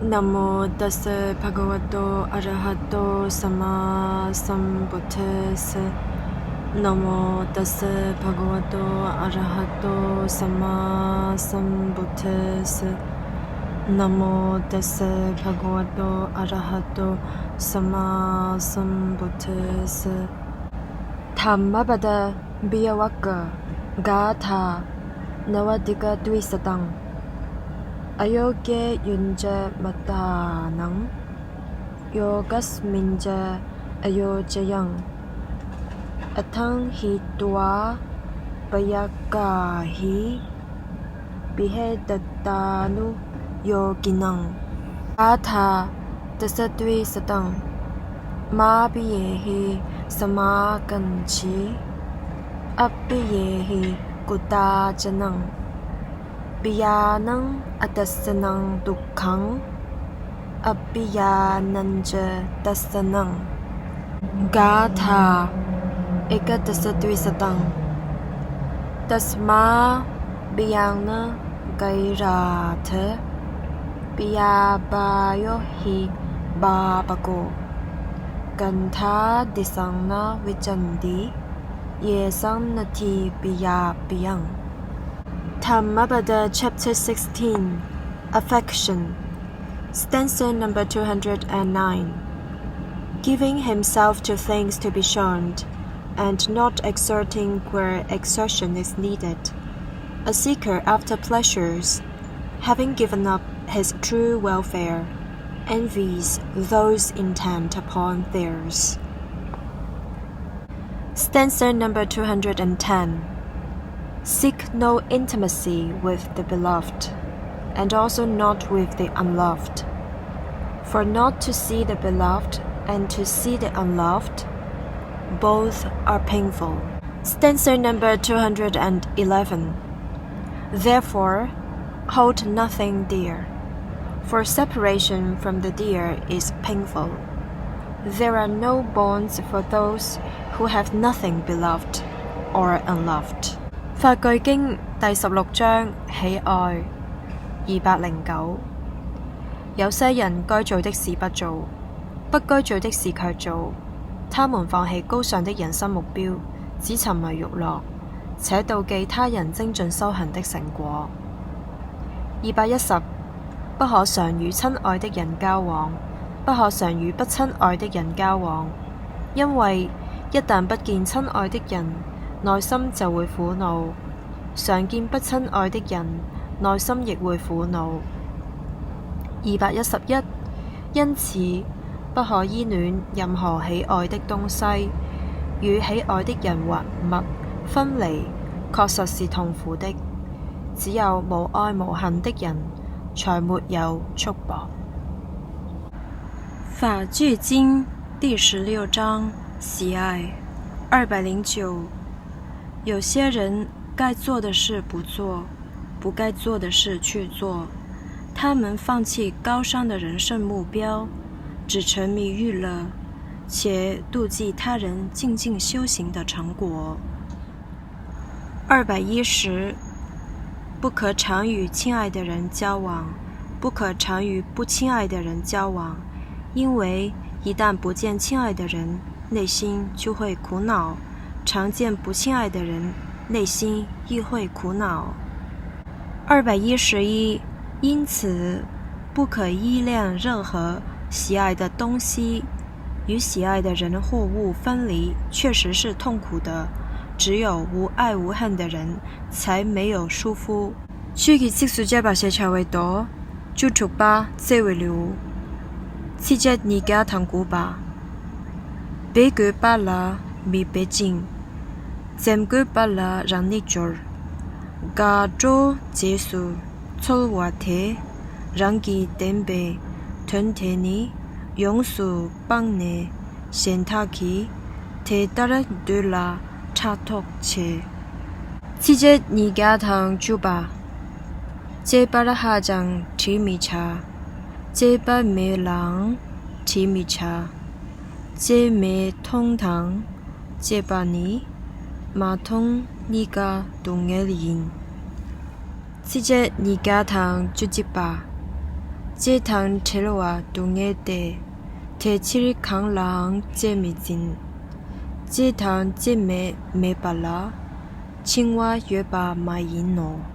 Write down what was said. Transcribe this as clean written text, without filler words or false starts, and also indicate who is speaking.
Speaker 1: Namo tassa bhagavato arahato sammasambuddhassa. Namo tassa bhagavato arahato sammasambuddhassa. Namo tassa bhagavato arahato sammasambuddhassa. Dhammappada Biyawakka Gatha Navadika Dvisatam Ayogye Yunja Matanam Yogasminja Ayojayang Atang Hitwa Payagahi Bihedatanu Yoginang Gatha Tasadvi Satang Ma Biyehi Samaganchi Abbiyehi Kudajanang Biyanang Adasanang Dukkang Abbiyananja Dasanang Gatha Ekadasadvisatang Tasma Biyana Gairatha Biyabayohi Babago Gantha Disangna Vijandi Yesang Nati Biyabiyang. Dhammappada Chapter 16 Affection. Stanza number 209. Giving himself to things to be shunned, and not exerting where exertion is needed. A seeker after pleasures, having given up his true welfare, envies those intent upon theirs. Stanza number 210. Seek no intimacy with the beloved, and also not with the unloved. For not to see the beloved and to see the unloved, both are painful. Stanza number 211. Therefore, hold nothing dear, for separation from the dear is painful. There are no bonds for those who have nothing beloved or unloved. 法句經第16章喜愛209。有些人該做的事不做，不該做的事卻做。他們放棄高尚的人生目標，只沉迷欲樂，且妒忌他人精進修行的成果。210。不可常與親愛的人交往，不可常與不親愛的人交往，因為一旦不見親愛的人，內心就會苦惱；常見不親愛的人，內心亦會苦惱。211。因此，不可依戀任何喜愛的東西，與喜愛的人或物分離，確實是痛苦的。只有無愛無恨的人，才沒有束縛。法句經第16章喜愛209。有些人該做的事不做，不該做的事去做。他們放棄高尚的人生目標，只沉迷欲樂，且妒忌他人精進修行的成果。210。不可常與親愛的人交往，不可常與不親愛的人交往，因為一旦不見親愛的人，內心就會苦惱；常見不親愛的人，內心亦會苦惱。211。因此，不可依戀任何喜愛的東西，與喜愛的人或物分離，確實是痛苦的。只有無愛無恨的人，才沒有束縛。書結識書者白寫才會多，就出吧，這會了。此節你家堂古吧，別句巴拉咪別經，漸句巴拉讓你做，嘎做結束，錯話題，讓其點備，吞鐵你，用數幫你，先他去，提得了對啦。插托切，此節你家堂住吧，這把的下將提米茶，這把沒郎提米茶，這沒通堂，這把你馬通你家동엘인此節你家堂住接吧， Chi thang chelwa dunge te chiri khang lang che mi jin. Chi thang che me pala chingwa yue ba ma yin no.